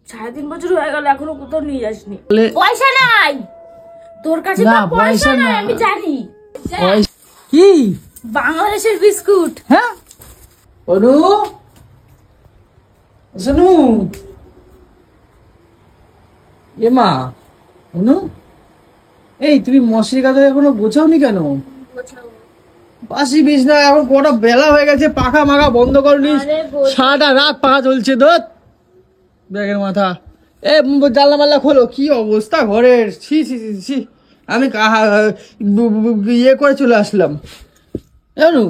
3.5 বছর হয়ে গেল, এখনো কোথাও নিয়ে যাসনি। পয়সা নাই তোর কাছে, তো পয়সা নাই আমি জানি। কি বাংলাদেশের বিস্কুট? হ্যাঁ অনু, শোনো এ মা অনু, এই তুমি মশারি কাঁথা এখনো গোছাওনি কেন? বাসি বিছনা, এখন কটা বেলা হয়ে গেছে, পাখা মাখা বন্ধ করনি, সারাটা রাত পাখা চলছে। দোত ব্যাগের মাথা, এ জানলা মাল্লা খোলো, কি অবস্থা ঘরের, ছি ছি ছি ছি। আমি ইয়ে করে চলে আসলাম। জানো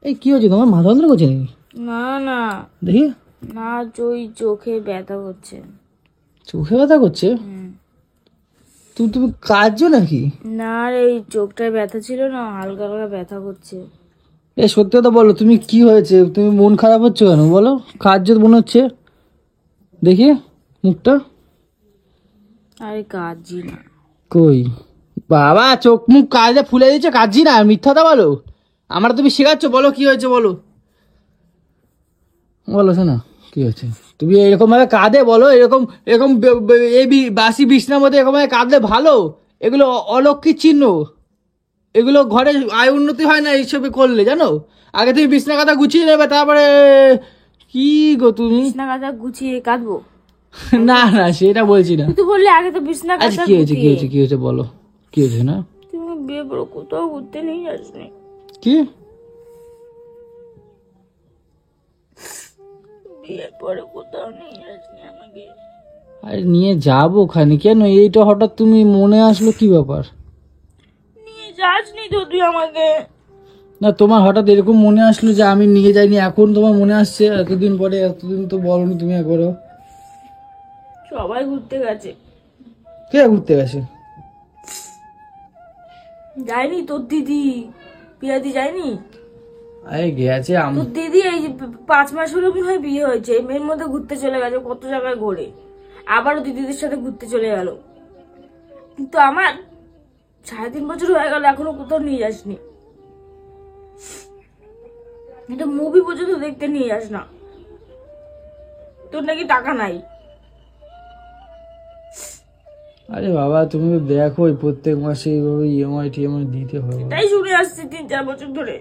এই কি হচ্ছে তোমার, মাথা যন্ত্রণা করছে নাকি? না না দেখি না, চোখে ব্যথা করছে। চোখে ব্যথা করছে? তুমি কাঁদছো নাকি? না রে, এই চোখটায় ব্যথা ছিল না, হালকা হালকা ব্যথা করছে। এ সত্যি কথা বলো, তুমি কি হয়েছে? তুমি মন খারাপ হচ্ছে কেন বলো? কাঁদছো মনে হচ্ছে, দেখি মুখটা। আরে কাঁদছি না। কই বাবা, চোখ মুখ কাজে ফুলে দিচ্ছে, কাঁদছি না, মিথ্যাটা বলো। আমার তুমি শেখাচ্ছ, বলো কি হয়েছে বলো, বলো শোনা কি হয়েছে। তুমি এরকম ভাবে কাঁদে বলো, এরকম এরকম এই বাসি বিছনার মধ্যে এরকম ভাবে কাঁদলে ভালো? এগুলো অলক্ষীর চিহ্ন, এগুলো ঘরে আয় উন্নতি হয় না এইসব করলে, জানো। আগে তুমি বিছনা কাঁথা গুছিয়ে নেবে, তারপরে কি গো তুমি বিছনা কাঁথা গুছিয়ে কাঁদবো? না না সেটা বলছি না। তুই তো বললি আগে তো বিছনা আচ্ছা কাঁথা কি হয়েছে, কি গুছিয়ে। হয়েছে, কি হয়েছে বলো, কি হয়েছে না? তুমি বিয়ে করে কোথাও ঘুরতে নিয়ে যাসনি? কি বিয়ের পরে কোথাও নিয়ে যাসনি আমাকে? আরে নিয়ে যাবো খানি, কেন এইটা হঠাৎ তুমি মনে আসলো, কি ব্যাপার? নিয়ে যাসনি তো তুই আমাকে। না তোমার হঠাৎ এরকম মনে আসলো যে আমি নিয়ে যাইনি, এখন তোমার মনে আসছে এতদিন পরে? এতদিন তো বলনি তুমি একবারও। সবাই ঘুরতে গেছে। কে ঘুরতে গেছে? যায়নি তোর দিদি, পিয়াদি যায়নি? আরে গেছে তোর দিদি এই 5 মাস হলো মনে হয় বিয়ে হয়েছে, এই মেয়ের মধ্যে ঘুরতে চলে গেছে, কত জায়গায় ঘোরে, আবারও দিদিদের সাথে ঘুরতে চলে গেল। কিন্তু আমার 3.5 বছর হয়ে গেল, এখনো কোথাও নিয়ে যাসনি। এটা মুভি পর্যন্ত দেখতে নিয়ে যাস না। তোর নাকি টাকা নাই। আরে বাবা তুমি তো দেখো প্রত্যেক মাসে এইভাবে ইএমআই টিএমআই দিতে হবে। তাই শুনে আসছি 3-4 বছর ধরে।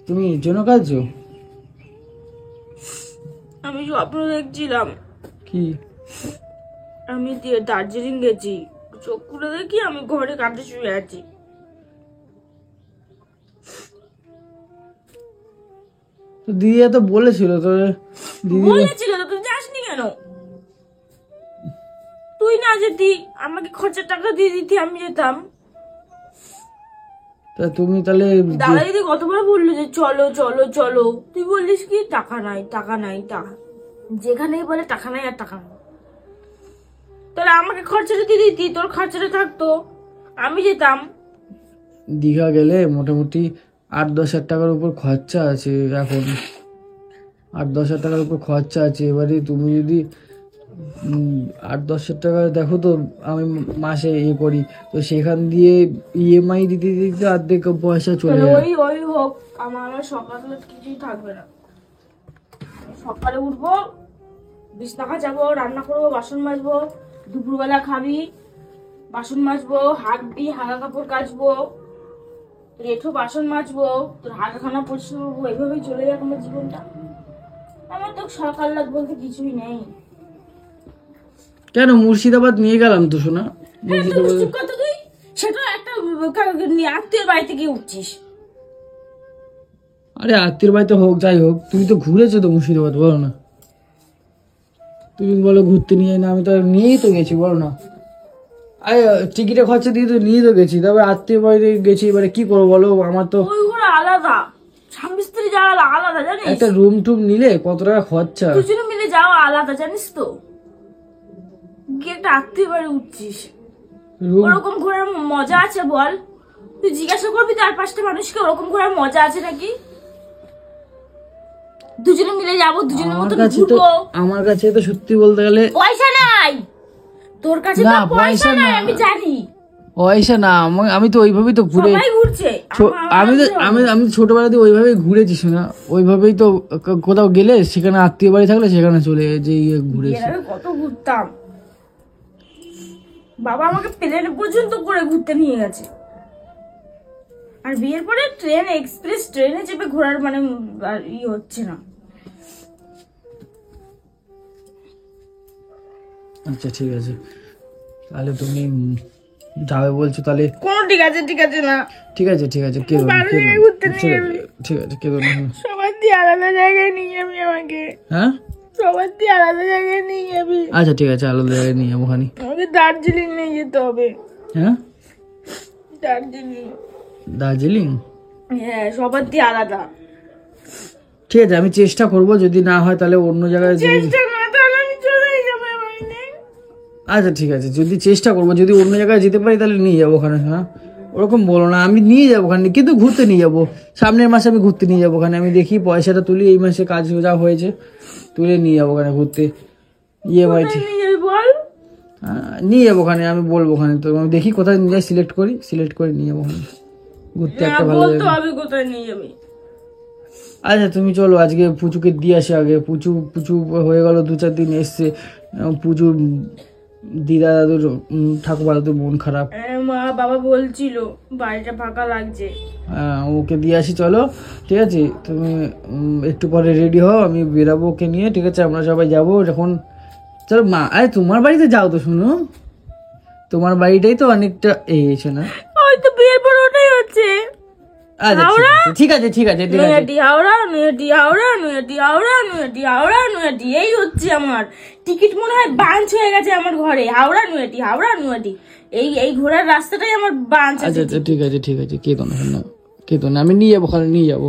তুমি এর জন্য কাঁদছো? আমি স্বপ্ন দেখছিলাম, কি? আমি দার্জিলিং গেছি, চোখ খুলে দেখি আমি ঘরে কাঁদে শুয়ে আছি। তো দিদি তো বলেছিল, তো দিদি বলেছিল তো, তুই যাসনি কেন? তুই না যেতি, আমাকে খরচার টাকা দিয়ে দিতি, আমি যেতাম। তা তুমি তাহলে দাদা দিদি কতবার বললো যে চলো চলো চলো, তুই বললিস কি টাকা নাই টাকা নাই টাকা, যেখানেই বলে টাকা নাই আর টাকা নাই। তাহলে আমাকে খরচাটা দিয়ে দিতি, তোর খরচাটা থাকতো, আমি যেতাম। দীঘা গেলে মোটামুটি 8-10 হাজার টাকার উপর খরচা আছে এখন, 8-10 হাজার টাকার উপর খরচা আছে। এবারে তুমি যদি 8-10 হাজার টাকা দেখো, তো আমি মাসে করি, তো সেখান দিয়ে ইএমআই দিতে দিতে অর্ধেক পয়সা চলে যায়। ওই হোক, আমার সকালে কিছুই থাকবে না। সকালে উঠবো, বিছনা কাচাবো, রান্না করবো, বাসন মাজবো, দুপুরবেলা খাবি, বাসন মাজবো, হাত দিয়ে হাগা কাপড় কাচবো, রেঠো বাসন মাজবো, তোর হাগাখানা পরিষ্কার করবো, এইভাবেই চলে যাক আমার জীবনটা। আমার তো সকাল রাত বলতে কিছুই নেই। কেন মুর্শিদাবাদ নিয়ে গেলাম তো শোনা, তুই সেটা একটা আত্মীয়ের বাড়িতে গিয়ে উঠছিস। আরে আত্মীয় বাড়িতে হোক যাই হোক, তুমি তো ঘুরেছো তো মুর্শিদাবাদ, বলো না। তুমি বলো ঘুরতে নিয়ে না, আমি তো নিয়েই তো গেছি, বলো না। আরে টিকিটে খরচা দিয়ে তো নিয়ে তো গেছি, তবে আত্মীয় বাড়িতে গেছি, এবারে কি করবো বলো। আমার তো ওই ঘোরা আলাদা, স্বামী স্ত্রী যাওয়া আলাদা, জানিস? একটা রুম টুম নিলে কত টাকা খরচা, দুজনে মিলে যাওয়া আলাদা, জানিস তো। গিয়ে একটা আত্মীয় বাড়ি উঠছিস, ওরকম ঘোরার মজা আছে বল? তুই জিজ্ঞাসা করবি 4-5টা মানুষকে ওরকম ঘোরার মজা আছে নাকি? দুজনে মিলে যাবো, দুজনের মতো ঘুরবো। আমার কাছে তো সত্যি বলতে গেলে পয়সা নাই তোর কাছে, তো পয়সা নাই আমি জানি। পয়সা না, আমি তো ওইভাবেই তো ঘুরে, সবাই ঘুরছে, আমি তো আমি ছোটবেলাতে ওইভাবেই ঘুরেছি না, ওইভাবেই তো কোথাও গেলে সেখানে আত্মীয় বাড়ি থাকলে সেখানে চলে যে ঘুরেছি। এর আগে কত ঘুরতাম, বাবা আমাকে প্লেনে পর্যন্ত করে ঘুরতে নিয়ে গেছে। আর বিয়ের পরে ট্রেন, এক্সপ্রেস ট্রেনে চেপে ঘোরার মানে আর হচ্ছে না। আচ্ছা ঠিক আছে, তাহলে তুমি যাবে বলছো, তাহলে কোনো ঠিক আছে না, ঠিক আছে ঠিক আছে, কেঁদো না, ভালো কেঁদো না। জায়গায় ঘুরতে নিয়ে ঠিক আছে, যাবি। ঠিক আছে, কেঁদো না। সবার দিয়ে আলাদা জায়গায় নিয়ে যাবি আমাকে, হ্যাঁ সবার দিয়ে আলাদা জায়গায় নিয়ে যাবি। আচ্ছা ঠিক আছে, আলাদা জায়গায় নিয়ে যাবো ওখানে। আমাকে দার্জিলিং নিয়ে যেতে হবে। হ্যাঁ দার্জিলিং, দার্জিলিং, হ্যাঁ সবার দিয়ে আলাদা। ঠিক আছে আমি চেষ্টা করব, যদি না হয় তাহলে অন্য জায়গায় চেষ্টা করে তাহলে আমি চলেই যাবো এমনি। আচ্ছা ঠিক আছে, যদি চেষ্টা করবো, যদি অন্য জায়গায় যেতে পারি তাহলে নিয়ে যাবো ওখানে। হ্যাঁ ওরকম বলো না, আমি নিয়ে যাবো ওখানে, কিন্তু ঘুরতে নিয়ে যাবো। সামনের মাসে আমি ঘুরতে নিয়ে যাবো ওখানে, আমি দেখি পয়সাটা তুলি, এই মাসে কাজ যা হয়েছে তুলে নিয়ে যাবো ওখানে ঘুরতে। ইএমআই নিয়ে যাবি বল? নিয়ে যাবো ওখানে, আমি বলবো ওখানে, তো আমি দেখি কোথায় নিয়ে যাই, সিলেক্ট করে নিয়ে যাবো ওখানে ঘুরতে, একটা ভালো বলতো জায়গা। আমি কোথায় নিয়ে যাবি। আচ্ছা তুমি চলো, আজকে পুচুকে দিয়ে আসি আগে। পুচু হয়ে গেল 2-4 দিন এসছে। পুচুর দিদা দাদুর ঠাকুমা দাদুর মন খারাপ, মা বাবা বলছিল বাড়িটা ফাঁকা লাগছে। ওকে দিয়ে আসি চলো। ঠিক আছে তুমি একটু পরে রেডি হও, আমি বেরাবো ওকে নিয়ে। ঠিক আছে আমরা সবাই যাবো যখন। চলো মা, আরে তোমার বাড়িতে যাও তো, শোনো তোমার বাড়িটাই তো অনেকটা এসে না। ওই তো বিয়ের পর ওটাই হচ্ছে। আচ্ছা ঠিক আছে ঠিক আছে ঠিক আছে। নৈহাটি হাওড়া, নৈহাটি হাওড়া, নৈহাটি হাওড়া, নৈহাটি হাওড়া, নৈহাটি, এই হচ্ছে আমার টিকিট। মনে হয় বাঞ্চ হয়ে গেছে আমার ঘরে। হাওড়া নৈহাটি, হাওড়া নৈহাটি, এই ঘোরার রাস্তাটাই আমার বাঞ্চ আছে। আচ্ছা আচ্ছা ঠিক আছে ঠিক আছে, কেতো না, আমি নিয়ে যাবো ওখানে, নিয়ে যাবো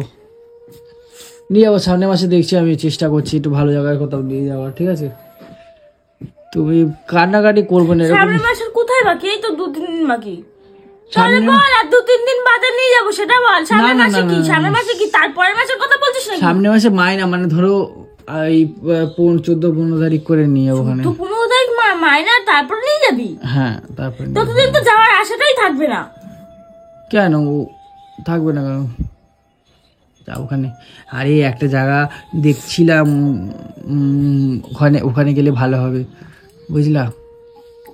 সামনের মাসে দেখছি, আমি চেষ্টা করছি একটু ভালো জায়গায় কোথাও নিয়ে যাওয়ার। ঠিক আছে তুমি কান্নাকাটি করবে না এরকম। সামনের মাসের কোথায় বাকি? এই তো 2-3 দিন বাকি। তাহলে বল, আর 2-3 দিন বাদে নিয়ে যাবো সেটা বল। সামনের মাসে কি? সামনের মাসে কি? তারপরের মাসের কথা বলছিস নাকি? সামনের মাসে মাইনা, মানে ধরো এই 14-15 তারিখ করে নিয়ে যাবো ওখানে। তো 15 তারিখ মাইনা, তারপর নিয়ে যাবি? হ্যাঁ তারপরে ততদিন তো যাওয়ার আশাটাই থাকবে না। কেন থাকবে না, কেন যাবো ওখানে। আরে একটা জায়গা দেখছিলাম, ওখানে গেলে ভালো হবে, বুঝলা।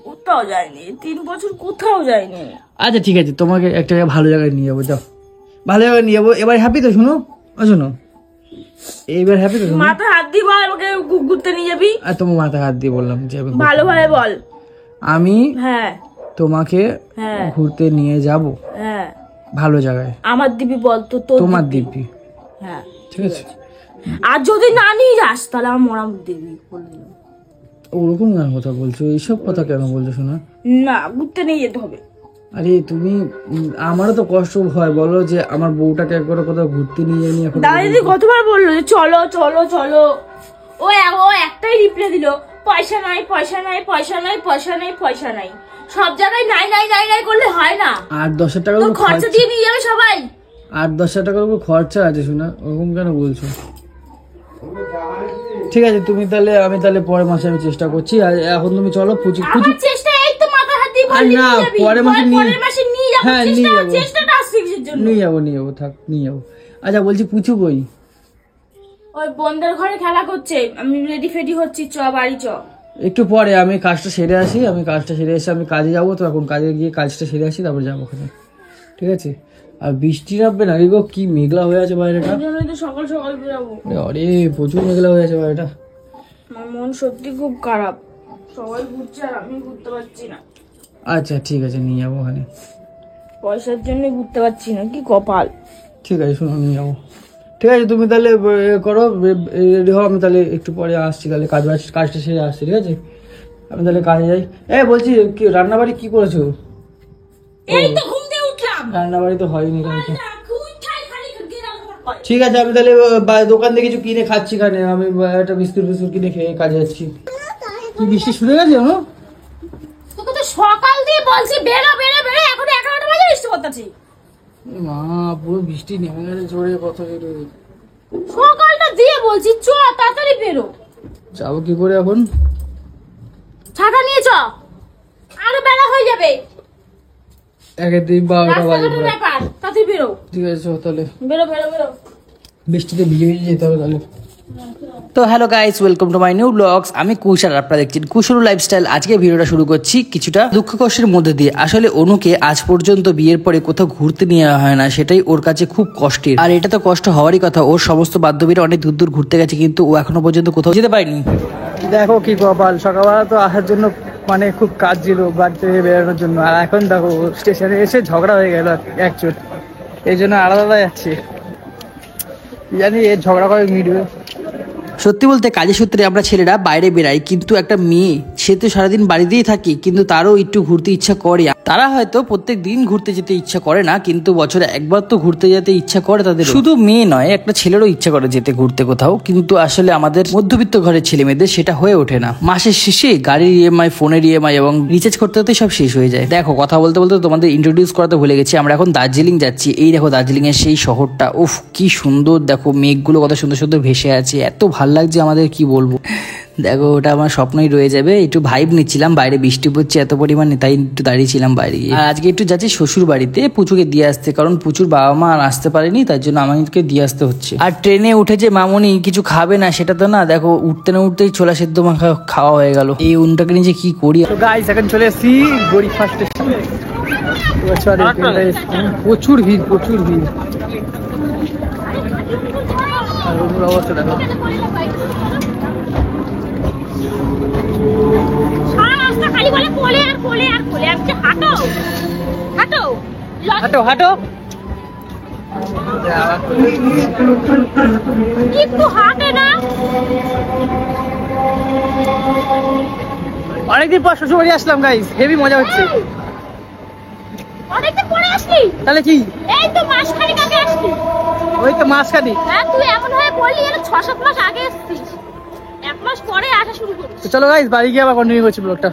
কোথাও যায়নি 3 বছর, কোথাও যায়নি। আচ্ছা ঠিক আছে, তোমাকে একটা ভালো জায়গায় নিয়ে যাবো, যাও ভালো জায়গায় নিয়ে যাবো। এবার হ্যাপি তো? শোনো এইবার হ্যাপি তো? মাথা হাত দিয়ে বল, আমাকে ঘুরতে নিয়ে যাবি। আর তোমার মাথায় হাত দিয়ে বললাম যে ভালোভাবে বল। আমি হ্যাঁ তোমাকে হ্যাঁ ঘুরতে নিয়ে যাব হ্যাঁ। ভালো জায়গায়। আমার দিবি বল তো, তোমার দিব্যি, হ্যাঁ ঠিক আছে। আর যদি না নিয়ে যাস তাহলে আমার মরাম দিবি। ওরকম কেন কথা বলছো? এইসব কথা কেন বলছো শোনা? না, ঘুরতে নিয়ে যেতে হবে। আরে তুমি আমারও তো কষ্ট হয়, বলো যে আমার বউটাকে একবার কোথাও ঘুরতে নিয়ে যায়নি এখন। দাদা দিদি কতবার বললো যে চলো চলো চলো, ও একটাই রিপ্লাই দিল, পয়সা নাই পয়সা নাই পয়সা নাই পয়সা নাই পয়সা নাই। সব জায়গায় নাই নাই নাই নাই করলে হয় না। 8-10 টাকা তোর খরচা দিয়ে নিয়ে যাবে সবাই। 8-10 টাকার উপর খরচা আছে শোনা, ওরকম কেন বলছো? ঠিক আছে তুমি তাহলে, আমি তাহলে পরের মাসে আমি চেষ্টা করছি। আর এখন তুমি চলো। আমার চেষ্টা এই তো মাথা হাত দিয়ে বললি না, নিয়ে যাবি। পরের মাসে নিয়ে যাবো। হ্যাঁ নিয়ে যাবো, চেষ্টাটা আসছে কিসের জন্য? নিয়ে যাবো থাক, নিয়ে যাবো। আচ্ছা বলছি পুচু কই? ওই বন্ধের ঘরে খেলা করছে, আমি রেডি ফেডি হচ্ছি, চ বাড়ি চ। একটু পরে আমি কাজটা সেরে আসি, আমি কাজে যাবো তো, এখন কাজে গিয়ে কাজটা সেরে আসি, তারপর যাবো ওখানে। ঠিক আছে। আর বৃষ্টি নামবে না গো, কি মেঘলা হয়ে আছে বাইরেটা। তো সকাল সকাল বেরাবো। আরে প্রচুর মেঘলা হয়ে আছে বাইরেটা। আমার মন সত্যি খুব খারাপ, সবাই ঘুরছে আর আমি ঘুরতে পারছি না। আচ্ছা ঠিক আছে, নিয়ে যাবো ওখানে। পয়সার জন্য ঘুরতে পারছি না, কি কপাল। ঠিক আছে শোনো, নিয়ে যাবো। ঠিক আছে তুমি তাহলে করো, রেডি হও, আমি তাহলে একটু পরে আসছি, তাহলে কাজটা সেরে আসছি। ঠিক আছে আমি তাহলে কাজে যাই। বলছি কি রান্নাবাড়ি কি করেছো? এই তো ঘুম থেকে উঠলাম, রান্নাবাড়ি তো হয়নি কালকে। খালি ঠিক আছে আমি তাহলে দোকান থেকে কিছু কিনে খাচ্ছি, খানে আমি একটা বিস্কুট কিনে খেয়ে কাজে যাচ্ছি। কি বৃষ্টি শুরু হয়ে গেছে? তোকে তো সকাল দিয়ে বলছি বেরো বেরো বেরো, এখন 11টা বাজে বৃষ্টি করতেছি। মা পুরো বৃষ্টি নেমে গেছে জোরে, কত জোরে। সকালটা দিয়ে বলছি চ তাড়াতাড়ি বেরো। যাবো কি করে এখন? ছাতা নিয়ে চ, আরো বেলা হয়ে যাবে। একের দিন 12টা বাজে রাস্তাঘাটের ব্যাপার, তাড়াতাড়ি বেরো। ঠিক আছে চল তাহলে, বেরো বেরো বেরো। বৃষ্টিতে ভিজে ভিজে যেতে হবে তাহলে। তো hello guys, welcome to my new blogs. আমি কুশ আর আপনারা দেখছেন কুশরু লাইফস্টাইল। আজকে ভিডিওটা শুরু করছি কিছুটা দুঃখ কষ্টের মধ্যে দিয়ে। আসলে অনুকে আজ পর্যন্ত বিয়ের পরে কোথাও ঘুরতে নিয়ে যাওয়া হয় না, সেটাই ওর কাছে খুব কষ্টের। আর এটা তো কষ্ট হওয়ারই কথা, ওর সমস্ত বান্ধবীরা অনেক দূর দূর ঘুরতে গেছে কিন্তু ও এখনো পর্যন্ত কোথাও যেতে পারেনি। দেখো কি কপাল, সকালবেলা তো আসার জন্য মানে খুব কাজ ছিল বাড়ি থেকে বেরোনোর জন্য, আর এখন দেখো স্টেশনে এসে ঝগড়া হয়ে গেল একচোট, এই জন্য আলাদা আলাদা যাচ্ছে। জানি এর ঝগড়া করে মিটবে। সত্যি বলতে কাজের সূত্রে আমরা ছেলেরা বাইরে বেরাই, কিন্তু একটা মেয়ে সে তো সারাদিন বাড়িতেই থাকে, কিন্তু তারও একটু ঘুরতে ইচ্ছা করে। তারা হয়তো প্রত্যেক দিন ঘুরতে যেতে ইচ্ছা করে না, কিন্তু বছরে একবার তো ঘুরতে যেতে ইচ্ছা করে তাদের। শুধু মেয়ে নয়, একটা ছেলেরও ইচ্ছা করে যেতে ঘুরতে কোথাও, কিন্তু আসলে আমাদের মধ্যবিত্ত ঘরের ছেলে মেয়েদের সেটা হয়ে ওঠে না। মাসের শেষে গাড়ির ইএমআই, ফোনের ইএমআই এবং রিচার্জ করতে করতে সব শেষ হয়ে যায়। দেখো কথা বলতে বলতে তোমাদের ইন্ট্রোডিউস করাতে ভুলে গেছি, আমরা এখন দার্জিলিং যাচ্ছি। এই দেখো দার্জিলিং এর সেই শহরটা, উফ কি সুন্দর, দেখো মেঘগুলো কত সুন্দর সুন্দর ভেসে আছে, এত ভাল লাগছে আমাদের, কি বলবো। দেখো ওটা আমার স্বপ্নই রয়ে যাবে। একটু ভাইব নিচ্ছিলাম, বাইরে বৃষ্টি পড়ছে এত পরিমাণে, তাই একটু দাঁড়িয়েছিলাম বাইরে। আর আজকে একটু যাচ্ছি শ্বশুর বাড়িতে পুচুকে দিয়ে আসতে, কারণ পুচুর বাবা মা আর আসতে পারেনি, তার জন্য আমাকে দিয়ে আসতে হচ্ছে। আর ট্রেনে উঠে যে মামনি কিছু খাবে না সেটা তো না, দেখো উঠতে না উঠতেই ছোলা সেদ্ধ মাখা খাওয়া হয়ে গেল। এই উনটাকে নিয়ে যে কি করি। তো গাইস এখন চলে এসেছি গড়িফা স্টেশনে। প্রচুর ভিড়, প্রচুর ভিড়। আর ওর অবস্থা দেখো। খালি বলে কোলে আর কোলে আর কোলে, আমি যে হাঁটো হাঁটো হাঁটো হাঁটো, একটু হাঁটে না। অনেকদিন পর শ্বশুর বাড়ি আসলাম গাইস, হেভি মজা হচ্ছে। অনেকদিন পরে আসলি? তাহলে কি, এই তো মাসখানেক আগে আসলি। ওই তো মাঝখানে। হ্যাঁ তুই এমন হয়ে বললি যেন 6-7 মাস আগে এসেছিস, 1 মাস পরে আসা শুরু করিস। তো চলো গাইস বাড়ি গিয়ে আবার কন্টিনিউ করছি ব্লগটা।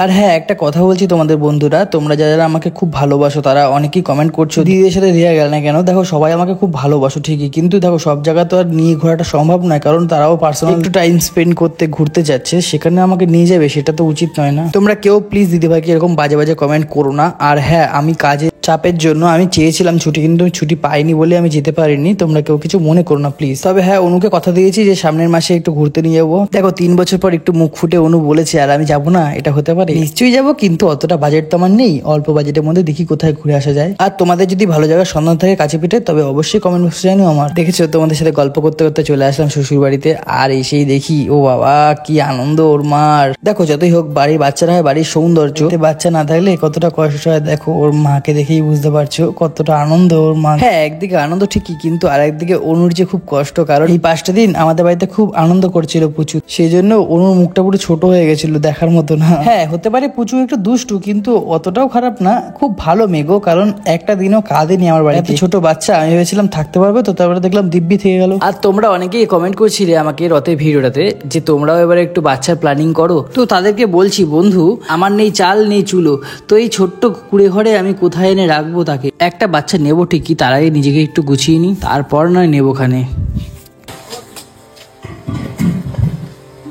আর হ্যাঁ, একটা কথা বলছি তোমাদের বন্ধুরা, তোমরা যারা আমাকে খুব ভালোবাসো তারা অনেকেই কমেন্ট করছো দিদিদের সাথে দেওয়া গেল না কেন। দেখো সবাই আমাকে খুব ভালোবাসো ঠিকই, কিন্তু দেখো সব জায়গা তো আর নিয়ে ঘোরাটা সম্ভব নয়, কারণ তারাও পার্সোনাল একটু টাইম স্পেন্ড করতে ঘুরতে যাচ্ছে, সেখানে আমাকে নিয়ে যাবে সেটা তো উচিত নয় না। তোমরা কেউ প্লিজ দিদিভাইকে এরকম বাজে বাজে কমেন্ট করো না। আর হ্যাঁ, আমি কাজে চাপের জন্য আমি চেয়েছিলাম ছুটি, কিন্তু আমি ছুটি পাইনি বলে আমি যেতে পারিনি, তোমরা কেউ কিছু মনে করো না প্লিজ। তবে হ্যাঁ, অনুকে কথা দিয়েছি যে সামনের মাসে একটু ঘুরতে নিয়ে যাবো। দেখো 3 বছর পর একটু মুখ ফুটে অনু বলেছে, আর আমি যাবো না এটা হতে পারে? নিশ্চয়ই যাবো, কিন্তু অতটা বাজেট তো আমার নেই, অল্প বাজেটের মধ্যে দেখি কোথায় ঘুরে আসা যায়। আর তোমাদের যদি ভালো জায়গার সন্ধান থাকে কাছে পিঠে, তবে অবশ্যই কমেন্ট বক্সে জানিও আমার। দেখেছো তোমাদের সাথে গল্প করতে করতে চলে আসলাম শ্বশুর বাড়িতে, আর এসেই দেখি ও বাবা কি আনন্দ ওর মার। দেখো যতই হোক বাড়ির বাচ্চারা হয় বাড়ির সৌন্দর্য, বাচ্চা না থাকলে কতটা কষ্ট হয়। দেখো ওর মাকে দেখেই বুঝতে পারছো কতটা আনন্দ ওর মা। হ্যাঁ একদিকে আনন্দ ঠিকই, কিন্তু আর একদিকে অনুর যে খুব কষ্ট, কারণ এই 5টা দিন আমাদের বাড়িতে খুব আনন্দ করছিল পুচু, সেই জন্য অনুর মুখটা পুরো ছোট হয়ে গেছিল, দেখার মতো না। হ্যাঁ হতে পারে পুচু একটু দুষ্টু, কিন্তু অতটাও খারাপ না, খুব ভালো মেগো, কারণ একটা দিনও কাঁদেনি আমার বাড়িতে। ছোট বাচ্চা, আমি ভেবেছিলাম থাকতে পারবে, তো তারপরে দেখলাম দিব্যি থেকে গেল। আর তোমরা অনেকেই কমেন্ট করছিলে আমাকে রথের ভিডিওটাতে যে তোমরাও এবারে একটু বাচ্চার প্ল্যানিং করো, তো তাদেরকে বলছি বন্ধু, আমার নেই চাল নেই চুলো, তো এই ছোট্ট কুড়ে ঘরে আমি কোথায় এনে রাখবো তাকে। একটা বাচ্চা নেবো ঠিকই, তার আগে নিজেকে একটু গুছিয়ে নি, তারপর নয় নেবো খানে।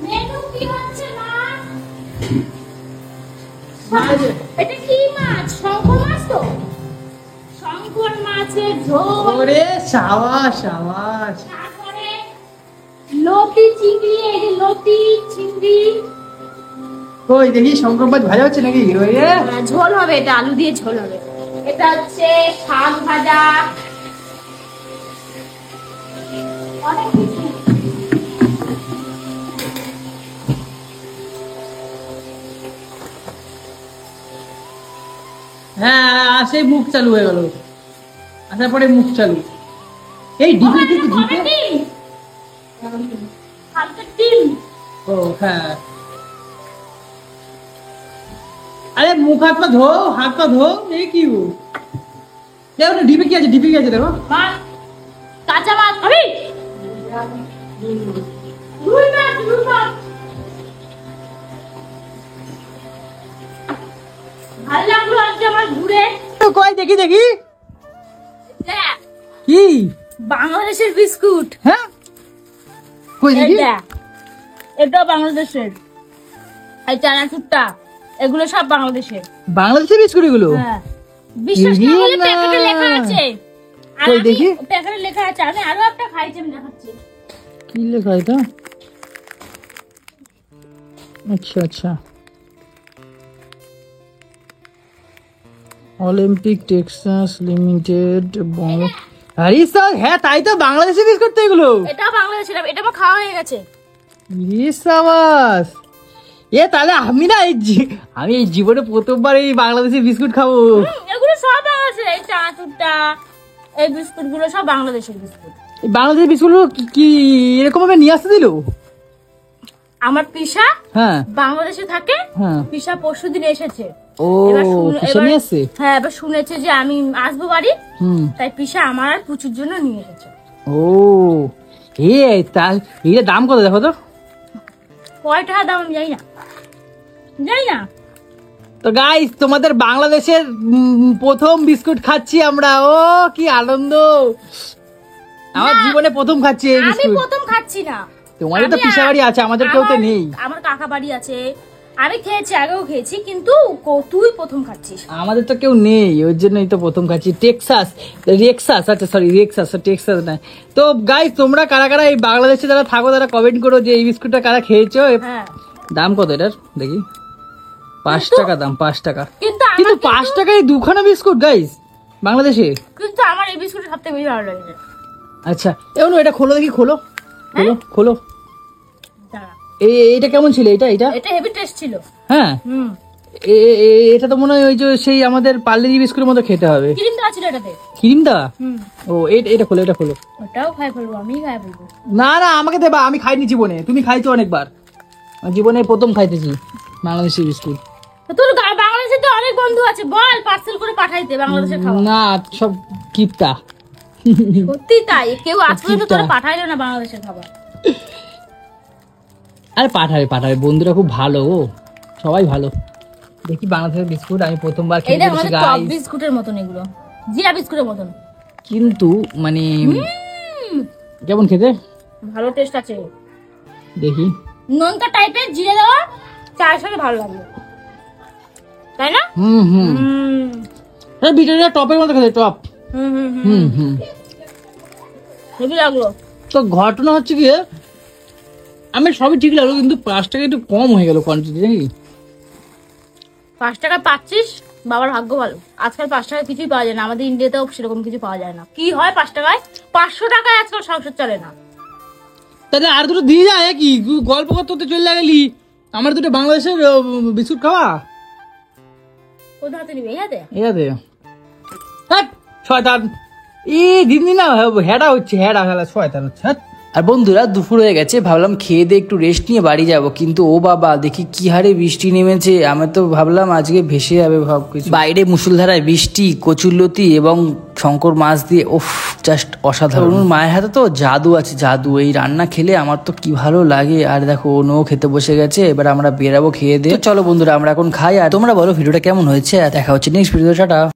মেনু কি হচ্ছে মা? এটা কি মাছ? শঙ্কর মাছ তো? শঙ্কর মাছের ঝোল, ওরে সাবাস সাবাস। তারপরে লতি চিংড়ি, এই যে লতি চিংড়ি ওই দেখি শঙ্কর মাছ ভাজা হচ্ছে নাকি? ঝোল হবে, এটা আলু দিয়ে ঝোল হবে। এটা হচ্ছে শাক ভাজা, অনেক কিছু। হ্যাঁ সেই মুখ চালু হয়ে গেল, আসার পরে মুখ চালু। এই ডিপে কিন্তু কবে ডিপে, ডিম? কালকে ডিম। ও হ্যাঁ, আরে মুখ হাত পা ধো, হাত পা ধো। এই কি দেখো না ডিপে কি আছে, ডিপে কি আছে দেখো। মাছ, কাঁচা মাছ খাবি? রুই মাছ, রুই মাছ। ভালো লাগলো আজকে আমার ঘুরে। কই দেখি দেখি দেখ, কি বাংলাদেশের বিস্কুট। হ্যাঁ কই এই দেখি। দেখ, এটা বাংলাদেশের। এই চানাচুরটা, এগুলো সব বাংলাদেশের। বাংলাদেশের বিস্কুট এগুলো? হ্যাঁ, বিশ্বাস না হলে না। প্যাকেটে লেখা আছে। আর কই আমি দেখি। প্যাকেটে লেখা আছে, আমি আরো একটা খাইছি, আমি দেখাচ্ছি। কি লেখা এটা? আচ্ছা আচ্ছা, অলিম্পিক টেক্সাস লিমিটেড। আরে স্যার, হ্যাঁ তাই তো, বাংলাদেশি বিস্কুট তো এগুলো। এটা বাংলাদেশের, এটা আমার খাওয়া হয়ে গেছে। সাবাস। তাহলে আমি না আমি এই জীবনে প্রথমবার এই বাংলাদেশি বিস্কুট খাবো। এগুলো সব বাংলাদেশের, এই চানাচুরটা, এই বিস্কুট গুলো সব বাংলাদেশের বিস্কুট। এই বাংলাদেশি বিস্কুট কি এরকম ভাবে নিয়ে আসতে দিল? আমার পিসা হ্যাঁ বাংলাদেশে থাকে, হ্যাঁ। পিসা পরশুদিন এসেছে। ও, পিসা এবার- নিয়ে আসছে? হ্যাঁ, এবার শুনেছে যে আমি আসবো বাড়ি, হুম। তাই পিসা আমার আর পুচুর জন্য নিয়ে এসেছে। ও, তার এটা দাম কত দেখো তো? কয় টাকা দাম আমি জানি না, জানি না। তো গাইস, তোমাদের বাংলাদেশের প্রথম বিস্কুট খাচ্ছি আমরা। ও কি আনন্দ! আমার না, জীবনে প্রথম খাচ্ছি এই আমি বিস্কুট। প্রথম খাচ্ছি না। তোমারও তো আমি পিসা বাড়ি আছে, আমাদের কেউ তো নেই। আমার কাকা বাড়ি আছে, আমি খেয়েছি, আগেও খেয়েছি, কিন্তু তুই প্রথম খাচ্ছিস। আমাদের তো কেউ নেই, ওই জন্যই তো প্রথম খাচ্ছি। রেক্সাস, আচ্ছা সরি, টেক্সাস না। তো গাইস, তোমরা কারা কারা এই বাংলাদেশে যারা থাকো তারা কমেন্ট করো যে এই বিস্কুটটা কারা খেয়েছো। হ্যাঁ, দাম কত এটার দেখি? 5 টাকা দাম, 5 টাকা। কিন্তু কিন্তু 5 টাকায় দুখানা বিস্কুট গাইস বাংলাদেশে। কিন্তু আমার এই বিস্কুট সবথেকে বেশি ভালো লাগে। আচ্ছা, এমন এটা খোলো দেখি, খোলো খোলো খোলো। দাঁড়া, এটা কেমন ছিল? এটা এটা এটা হেভি টেস্ট ছিল। হ্যাঁ, হুম, এটা তো মনে হয় ওই যে সেই আমাদের পার্লেজি বিস্কুটের মতো খেতে হবে। ক্রিম দেওয়া ছিল এটাতে। ক্রিম দেওয়া? হুম, ও, এটা খোলো, এটা খোলো। ওটাও খাই ফেলবো, আমি খাই ফেলবো। না না, আমাকে দেবা, আমি খাইনি জীবনে। তুমি খাইছো অনেকবার, আমি জীবনে প্রথম খাইতেছি বাংলাদেশি বিস্কুট। তো তোর বাংলাদেশে তো অনেক বন্ধু আছে, বল পার্সেল করে পাঠাইতে বাংলাদেশের খাবার। না, সব কিপটা। সত্যি তাই, কেউ আজ পর্যন্ত কিপটা। তোরা পাঠাইলো না বাংলাদেশের খাবার। আরে পাঠাবে, বন্ধুরা খুব ভালো, ও সবাই ভালো। দেখি বাংলাদেশের বিস্কুট আমি প্রথমবার এটা খেতে আমাদের পেরেছি টপ গাইস। বিস্কুটের মতন, এগুলো জিরা বিস্কুটের মতন। কিন্তু মানে কেমন খেতে ভালো টেস্ট আছে, দেখি। নোনতা টাইপের, জিরে দেওয়া, চায়ের সাথে ভালো লাগবে, তাই না? হুম হুম, হুম বিটারিয়া টপের মতো খেতে, টপ। হুম হুম হুম, হুম হুম। হেভি লাগলো। তো ঘটনা হচ্ছে কি, আমি সবই ঠিক লাগলো, কিন্তু 5 টাকা একটু কম হয়ে গেল কোয়ান্টিটি নাকি? 5 টাকা পাচ্ছিস, বাবার ভাগ্য ভালো। আজকাল 5 টাকা কিছুই পাওয়া যায় না, আমাদের ইন্ডিয়াতেও সেরকম কিছু পাওয়া যায় না। কি হয় 5 টাকায়? 500 টাকায় আজকাল সংসার চলে না। তাহলে আর দুটো দিয়ে যায় কি? গল্প করতে চলে গেলি, আমার দুটো বাংলাদেশের বিস্কুট খাওয়া। কোথা হাতে নিবি, এই হাতে? এটাতে শয়তান, দিন দিন না হেডা হচ্ছে, হেডা খেলা শয়তান হচ্ছে। হ্যাট। আর বন্ধুরা, দুপুর হয়ে গেছে, ভাবলাম খেয়ে দিয়ে একটু রেস্ট নিয়ে বাড়ি যাব, কিন্তু ও বাবা, দেখি কি হারে বৃষ্টি নেমেছে। আমি তো ভাবলাম আজকে ভেসে যাবে সব কিছু। বাইরে মুষলধারায় বৃষ্টি, কচুরলতি এবং শঙ্কর মাছ দিয়ে, ওফ, জাস্ট অসাধারণ। ওর মায়ের হাতে তো জাদু আছে, জাদু। এই রান্না খেলে আমার তো কি ভালো লাগে। আর দেখো, অনুও খেতে বসে গেছে, এবার আমরা বেরাবো খেয়ে দিয়ে। চলো বন্ধুরা, আমরা এখন খাই। আর তোমরা বলো ভিডিওটা কেমন হয়েছে, আর দেখা হচ্ছে নেক্সট ভিডিও। টাটা।